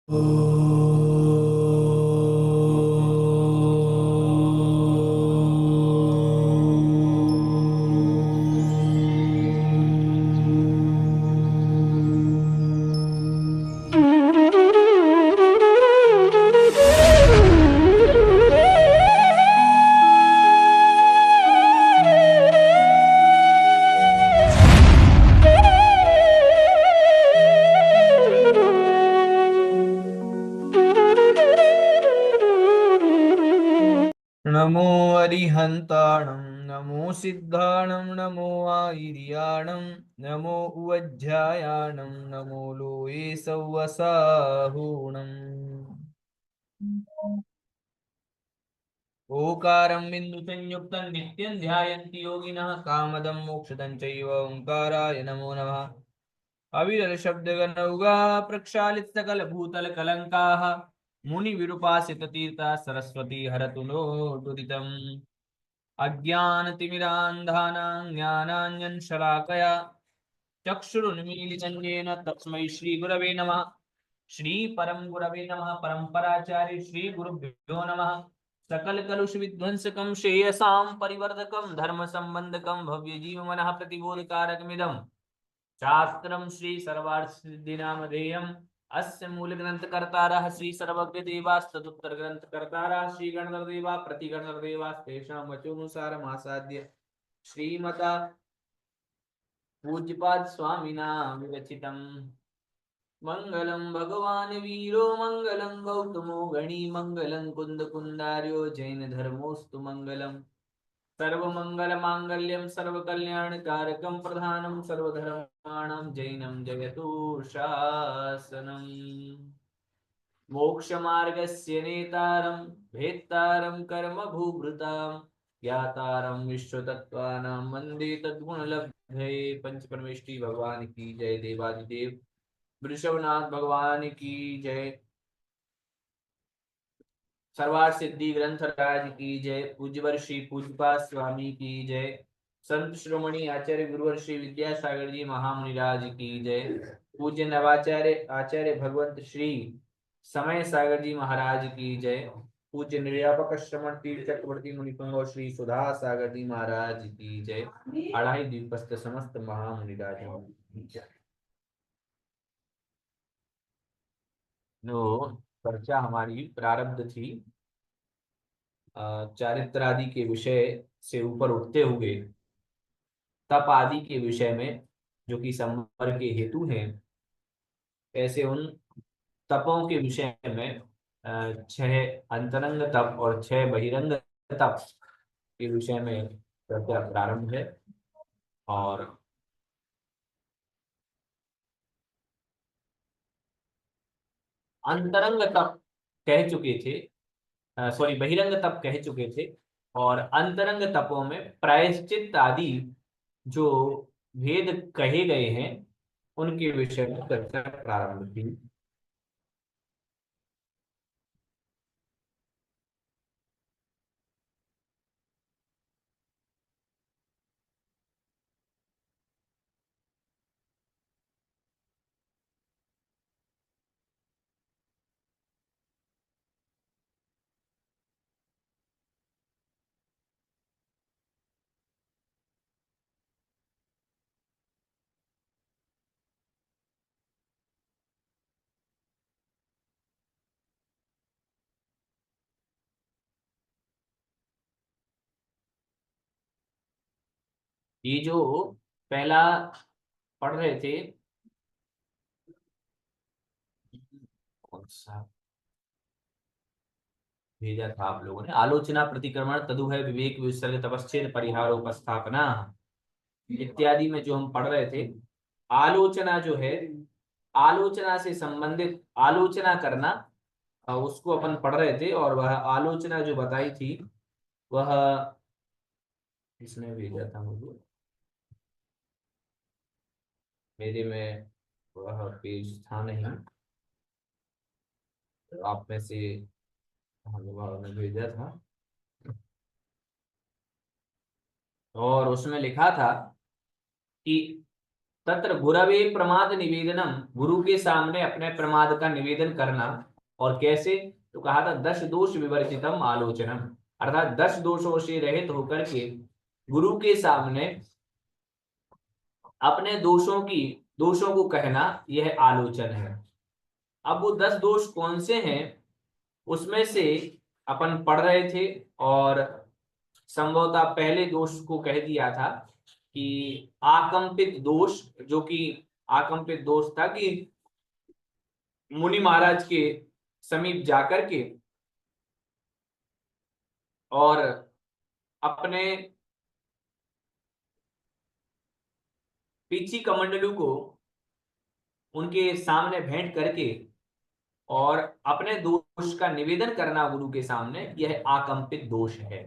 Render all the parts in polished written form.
नमो अरिहन्ताणं नमो सिद्धाणं नमो आयर्याणं नमो उवज्झायाणं नमो लोये सव्वसाहूणम् ओकारं बिन्दुसंयुक्तं नित्यं ध्यायन्ति योगिनः कामदं मोक्षदं चैव ओंकाराय नमो नमः अविरल शब्दगणौगा प्रक्षालित सकल भूतल कलंकाः मुनि विरूपासित तीर्था सरस्वती हरतु नो दुरितम् अज्ञानतिमिरान्धानां ज्ञानाञ्जनशलाकया चक्षुरुन्मीलितं येन तस्मै श्रीगुरवे नमः। श्रीपरं गुरवे नमः। परम्पराचार्य श्रीगुरुभ्यो नमः। सकलकलुषविध्वंसकं श्रेयसां परिवर्धकं धर्मसम्बन्धकं भव्यजीवमनः प्रतिबोधकारकमिदं शास्त्रं श्री सर्वार्थसिद्धिनामधेयम् अस्य मूलग्रन्थकर्तारः श्री सर्वज्ञदेवास्तदुत्तरग्रन्थकर्तारः श्री गणधरदेवा प्रतिगणधरदेवास्तेषां वचोनुसारमासाद्य श्रीमता पूज्यपाद स्वामिना विरचितम् मंगलम भगवान वीरो मंगलम गौतमो गणी मंगलम कुंद कुंदार्यो जैन धर्मोस्तु मंगलम सर्वमंगल मांगल्यम सर्वकल्याणकारकं प्रधानं सर्वधर्माणां जैनं जयतु शासनम् मोक्षमार्गस्य नेतारं भेत्तारं कर्म भूभृतां ज्ञातारं विश्वतत्त्वानां वन्दे तद्गुणलब्धये पंचपरमेष्टि भगवान की जय। देवादिदेव वृषभनाथ भगवान की जय। सर्वार सिद्धि ग्रंथ राज की जय। पूज्यवर श्री पूज्यपाद स्वामी की जय। संत श्रोमणी आचार्य गुरुवर श्री विद्यासागर जी महामुनिराज की जय। पूज्य नवाचार्य आचार्य भगवंत श्री समय सागर जी महाराज की जय। पूज्य निर्यापक श्रमण तीर्थ चक्रवर्ती मुनिकुंज और श्री सुधा सागर जी महाराज की जय। अढ़ाई द्वीपस्थ समस्त महामुनिराज की जय। नो चर्चा हमारी प्रारब्ध थी चारित्र आदि के विषय से ऊपर उठते हुए तप आदि के विषय में, जो कि संवर के हेतु हैं। ऐसे उन तपों के विषय में छह अंतरंग तप और छह बहिरंग तप के विषय में चर्चा प्रारंभ है। और अंतरंग तप कह चुके थे, सॉरी बहिरंग तप कह चुके थे। और अंतरंग तपों में प्रायश्चित आदि जो भेद कहे गए हैं उनके विषय में चर्चा प्रारंभ थी। ये जो पहला पढ़ रहे थे, कौन सा भेजा था आप लोगों ने, आलोचना प्रतिक्रमण तदुभय विवेक विसर्ग तपश्चेद परिहारोपस्थापना इत्यादि में जो हम पढ़ रहे थे, आलोचना जो है, आलोचना से संबंधित आलोचना करना, उसको अपन पढ़ रहे थे। और वह आलोचना जो बताई थी वह इसने भेजा था मुझे, मेरे में वह पेज था नहीं, तो आप में से ने भेजा था। और उसमें लिखा था कि तत्र गुरवे प्रमाद निवेदनम, गुरु के सामने अपने प्रमाद का निवेदन करना। और कैसे? तो कहा था 10 दोष विवर्जितम आलोचनम, अर्थात 10 दोषों से रहित होकर के गुरु के सामने अपने दोषों को कहना, यह आलोचन है। अब वो 10 दोष कौन से हैं, उसमें से अपन पढ़ रहे थे, और संभवतः पहले दोष को कह दिया था कि आकंपित दोष, जो कि आकंपित दोष था कि मुनि महाराज के समीप जाकर के और अपने पीछी कमंडलू को उनके सामने भेंट करके और अपने दोष का निवेदन करना गुरु के सामने, यह आकंपित दोष है।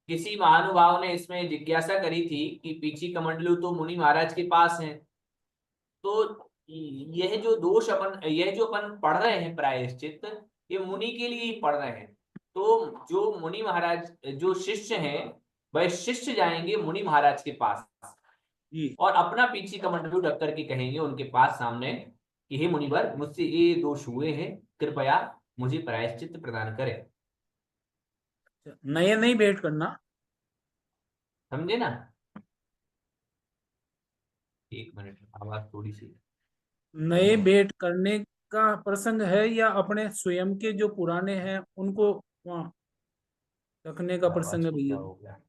किसी महानुभाव ने इसमें जिज्ञासा करी थी कि पीछी कमंडलू तो मुनि महाराज के पास हैं, तो यह जो अपन पढ़ रहे हैं प्रायश्चित, ये मुनि के लिए ही पढ़ रहे हैं। तो जो मुनि महाराज, जो शिष्य हैं, वह शिष्य जाएंगे मुनि महाराज के पास और अपना पीछी कमंडलू रख करके कहेंगे उनके पास सामने कि हे मुनिवर, मुझसे ये दोष हुए हैं, कृपया मुझे प्रायश्चित प्रदान करें। नए नहीं भेंट करना, समझे ना? एक मिनट, आवाज थोड़ी सी। नए भेंट करने का प्रसंग है या अपने स्वयं के जो पुराने हैं उनको वहाँ रखने का प्रसंग आवाज है को क्या भैया? हो गया?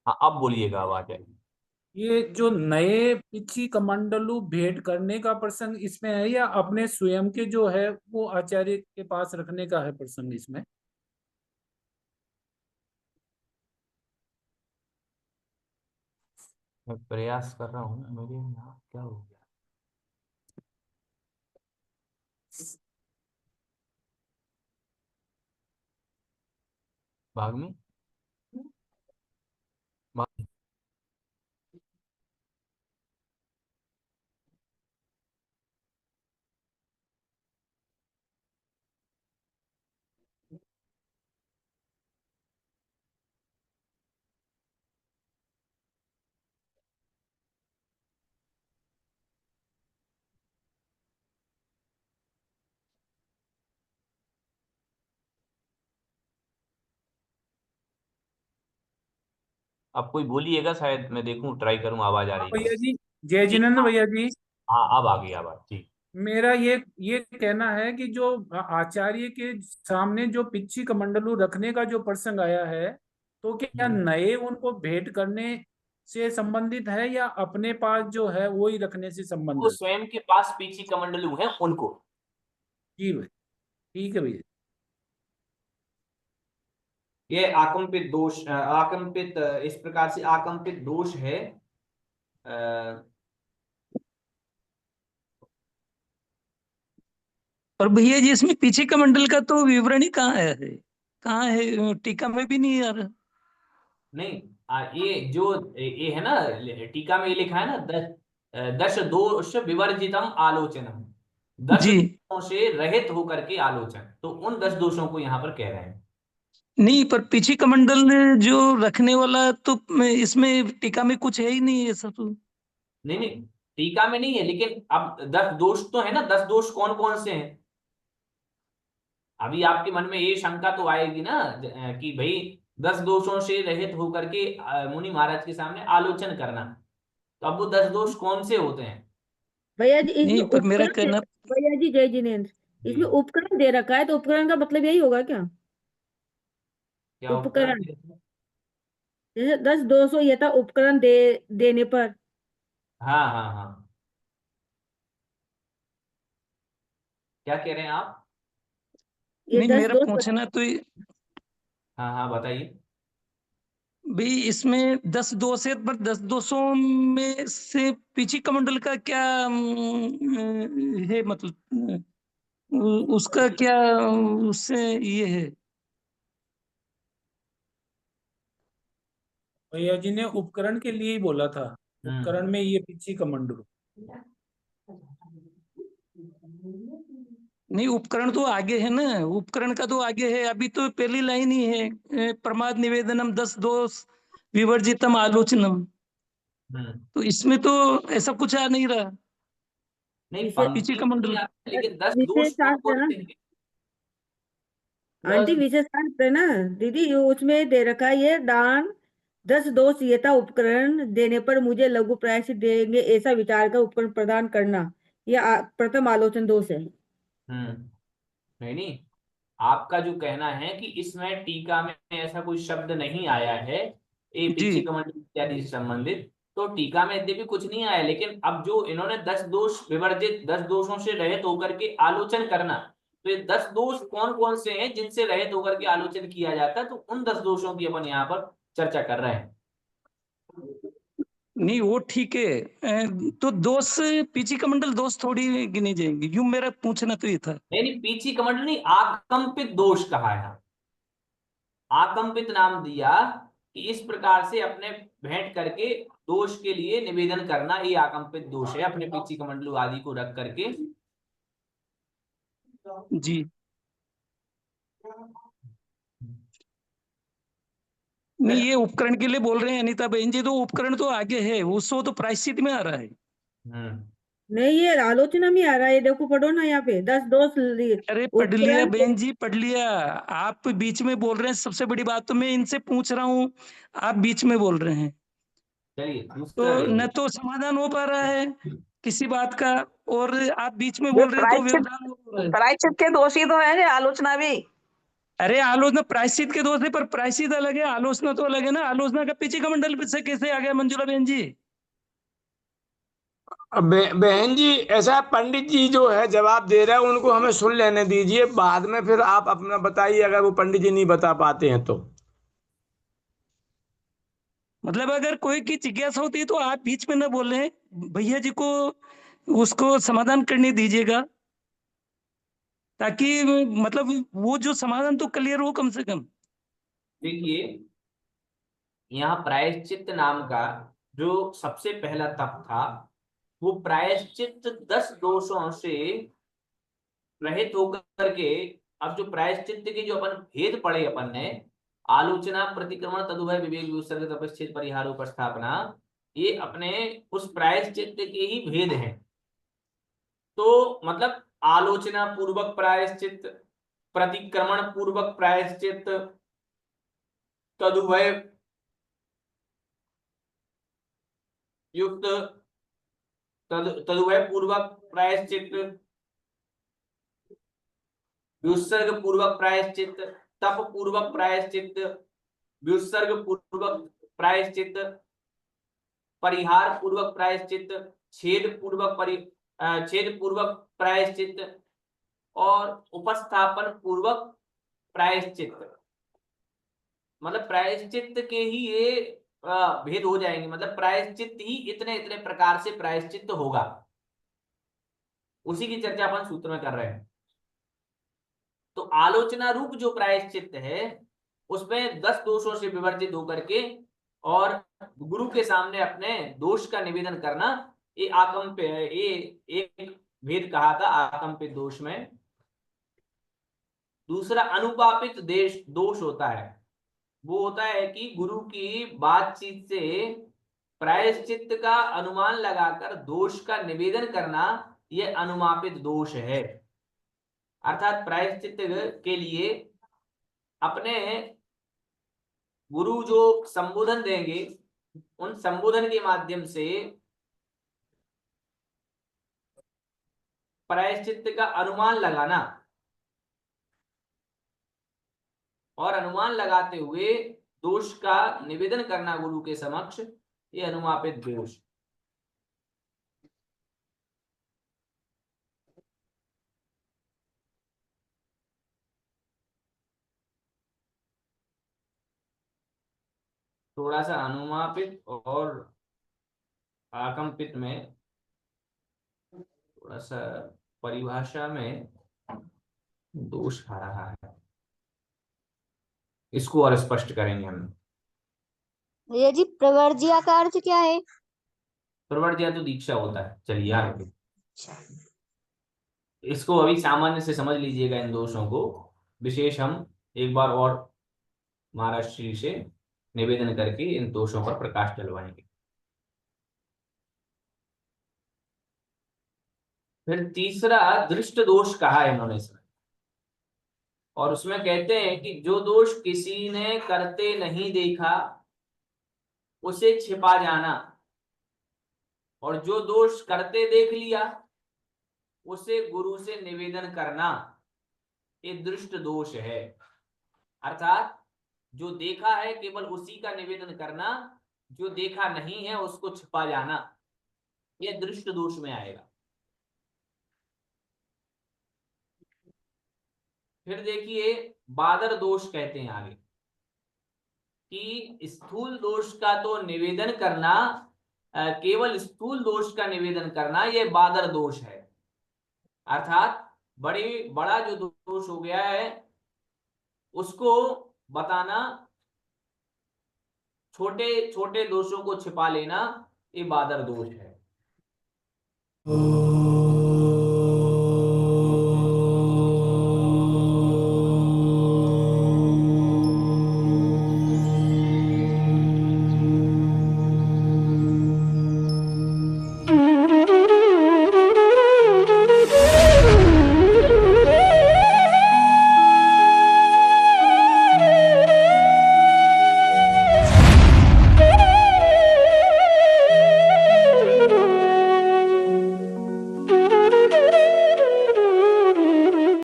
हाँ, अब बोलिएगा, आवाज आई। ये जो नए पिछी कमंडलू भेंट करने का प्रसंग इसमें है या अपने स्वयं के जो है वो आचार्य के पास रखने का है प्रसंग इसमें? मैं प्रयास कर रहा हूँ, मेरे यहाँ क्या हो गया? भाग में भाग- अब कोई बोलिएगा, शायद मैं देखूं, ट्राई करूं आवाज आ हाँ रही भैया है। जी, जय ठीक। जिनेन्द्र भैया जी। हाँ, अब आ गई आवाज जी। मेरा ये कहना है कि जो आचार्य के सामने जो पिच्ची कमंडलू रखने का जो प्रसंग आया है, तो क्या हम्म। नए उनको भेंट करने से संबंधित है या अपने पास जो है वो ही रखने से वो संबंधित? स्वयं के पास पीछी कमंडलू है उनको। जी भाई, ठीक है भैया। ये आकंपित दोष, आकंपित, इस प्रकार से आकंपित दोष है। अ, और भैया जी इसमें पीछे का मंडल का तो विवरण ही कहाँ है, टीका में भी नहीं आ रहा। नहीं, ये जो ये है ना, टीका में ये लिखा है ना, 10 दोष विवर्जितम आलोचनम, 10 जी दोषों से रहित होकर के आलोचन, तो उन 10 दोषों को यहाँ पर कह रहे हैं। नहीं, पर पीछे का मंडल जो रखने वाला तो इसमें टीका में कुछ है ही नहीं ऐसा तो। नहीं नहीं, टीका में नहीं है, लेकिन अब 10 दोष तो है ना, 10 दोष कौन कौन से हैं? अभी आपके मन में ये शंका तो आएगी ना, कि भाई 10 दोषों से रहित होकर के मुनि महाराज के सामने आलोचन करना, तो अब वो 10 दोष कौन से होते हैं? भैया जी इसमें नहीं, पर मेरा उपकरण कहना। भैया जी जय जिनेन्द्र, जी। इसमें उपकरण दे रखा है तो उपकरण का मतलब यही होगा क्या? क्या उपकरण? उपकरण, जैसे 10 200 ये था उपकरण देने पर। हाँ हाँ हाँ, क्या कह रहे हैं आप? ये नहीं, दस मेरा दोस्त पूछना तो हाँ हाँ, बताइए। भाई इसमें 10 दोष है, पर 10 दोषों में से पीछे कमंडल का क्या है, मतलब उसका क्या उससे ये है। भैया जी ने उपकरण के लिए ही बोला था, उपकरण में ये पिछी कमंडलू। नहीं, उपकरण तो आगे है ना, उपकरण का तो आगे है, अभी तो पहली लाइन ही है, प्रमाद निवेदनम 10 दोष विवर्जितम आलोचनम। तो इसमें तो ऐसा कुछ आ नहीं रहा। नहीं, विशेष पीछे पंक्ति का में नहीं मंडल। आता, लेकिन 10 दोष कौन विशेषार्थ है कौन ना से हैं? आंटी, 10 विशेषार्थ है ना दीदी, ये उसमें दे रखा है ये दान 10 दोष ये था, उपकरण देने पर मुझे लघु प्रायश्चित देंगे ऐसा विचार का उपकरण प्रदान करना, यह प्रथम आलोचन दोष है। हम्म नहीं नहीं, आपका जो कहना है कि इसमें टीका में ऐसा कोई शब्द नहीं आया है ए जी पीछे कमंडल इत्यादि से संबंधित, तो टीका में यद्यपि कुछ नहीं आया, लेकिन अब जो इन्होंने 10 दोष विवर्जित, 10 दोषों से रहित होकर के आलोचन करना, तो ये 10 दोष कौन कौन से हैं जिनसे रहित होकर के आलोचन किया जाता है, तो उन 10 दोषों की अपन यहाँ पर चर्चा कर रहे हैं। नहीं, वो ठीक है। तो दोष पीछे का मंडल दोष थोड़ी गिने जाएंगे, यूं मेरा पूछना तो ये था। नहीं नहीं, पीछी कमंडल नहीं, आकंपित दोष कहा है, आकंपित नाम दिया कि इस प्रकार से अपने भेंट करके दोष के लिए निवेदन करना, ये आकंपित दोष है, अपने पीछी कमंडलू आदि को रख करके। जी नहीं, ये उपकरण के लिए बोल रहे हैं अनीता बहन जी, तो उपकरण तो आगे है, वो तो प्रायश्चित में आ रहा है। हम्म नहीं, ये आलोचना में आ रहा है, देखो पढ़ो ना यहाँ पे 10 दोष अरे पढ़ लिया उपकरण बहन जी, पढ़ लिया। आप बीच में बोल रहे हैं, सबसे बड़ी बात तो मैं इनसे पूछ रहा हूँ, आप बीच में बोल रहे हैं, चलिए तो दूसरा न देखिए। तो समाधान हो पा रहा है किसी बात का, और आप बीच में ये बोल रहे हैं तो प्रायश्चित, व्यवधान हो रहा है। प्रायश्चित के दोषी तो है ये, आलोचना भी। अरे आलोचना प्रायश्चित के दोष है, पर प्रायश्चित अलग है, आलोचना तो अलग है ना। आलोचना का पीछे का मंडल से कैसे आ गया मंजुला बहन जी। अब बहन जी, ऐसा है, पंडित जी जो है जवाब दे रहे हैं उनको हमें सुन लेने दीजिए, बाद में फिर आप अपना बताइए, अगर वो पंडित जी नहीं बता पाते हैं तो। मतलब अगर कोई की जिज्ञासा होती है तो आप बीच में न बोले, भैया जी को उसको समाधान करने दीजिएगा, ताकि मतलब वो जो समाधान तो क्लियर हो कम से कम। देखिए, यहाँ प्रायश्चित नाम का जो सबसे पहला तप था, वो प्रायश्चित 10 दोषों से रहित होकर के, अब जो प्रायश्चित के जो अपन भेद पढ़े अपन ने, आलोचना, प्रतिक्रमण, तदुभय, विवेक, विसर्ग, तपश्चेद, परिहार, उपस्थापना, ये अपने उस प्रायश्चित के ही भेद हैं। तो मतलब आलोचना पूर्वक प्रायश्चित, प्रतिक्रमण पूर्वक प्रायश्चित, तदुभय युक्त, तदुभय पूर्वक प्रायश्चित, व्युत्सर्ग पूर्वक प्रायश्चित, तप पूर्वक प्रायश्चित, व्युत्सर्ग पूर्वक प्रायश्चित, परिहार पूर्वक प्रायश्चित, छेद पूर्वक छेद पूर्वक प्रायश्चित, और उपस्थापन पूर्वक प्रायश्चित। मतलब प्रायश्चित के ही ये भेद हो जाएंगे, मतलब प्रायश्चित ही इतने इतने प्रकार से प्रायश्चित होगा, उसी की चर्चा अपन सूत्र में कर रहे हैं। तो आलोचना रूप जो प्रायश्चित है, उसमें 10 दोषों से विवर्जित होकर के और गुरु के सामने अपने दोष का निवेदन करना, ये आकंप ये एक भेद कहा था आकंपित दोष में। दूसरा अनुपापित देश दोष होता है, वो होता है कि गुरु की बातचीत से प्रायश्चित का अनुमान लगाकर दोष का निवेदन करना, यह अनुमापित दोष है। अर्थात प्रायश्चित के लिए अपने गुरु जो संबोधन देंगे, उन संबोधन के माध्यम से प्रायश्चित का अनुमान लगाना, और अनुमान लगाते हुए दोष का निवेदन करना गुरु के समक्ष, ये अनुमापित दोष। थोड़ा सा अनुमापित और आकंपित में थोड़ा सा परिभाषा में दोष आ रहा है, इसको और स्पष्ट करेंगे हम। भैया जी प्रवर्ज्या का अर्थ क्या है? प्रवर्ज्या तो दीक्षा होता है। चलिए यार, इसको अभी सामान्य से समझ लीजिएगा, इन दोषों को विशेष हम एक बार और महाराज श्री से निवेदन करके इन दोषों पर प्रकाश डलवाएंगे। फिर तीसरा दृष्ट दोष कहा है इन्होंने इसमें, और उसमें कहते हैं कि जो दोष किसी ने करते नहीं देखा उसे छिपा जाना, और जो दोष करते देख लिया उसे गुरु से निवेदन करना, ये दृष्ट दोष है। अर्थात जो देखा है केवल उसी का निवेदन करना, जो देखा नहीं है उसको छिपा जाना, ये दृष्ट दोष में आएगा। फिर देखिए बादर दोष कहते हैं आगे, कि स्थूल दोष का तो निवेदन करना, केवल स्थूल दोष का निवेदन करना ये बादर दोष है। अर्थात बड़ा जो दोष हो गया है उसको बताना, छोटे छोटे दोषों को छिपा लेना, ये बादर दोष है।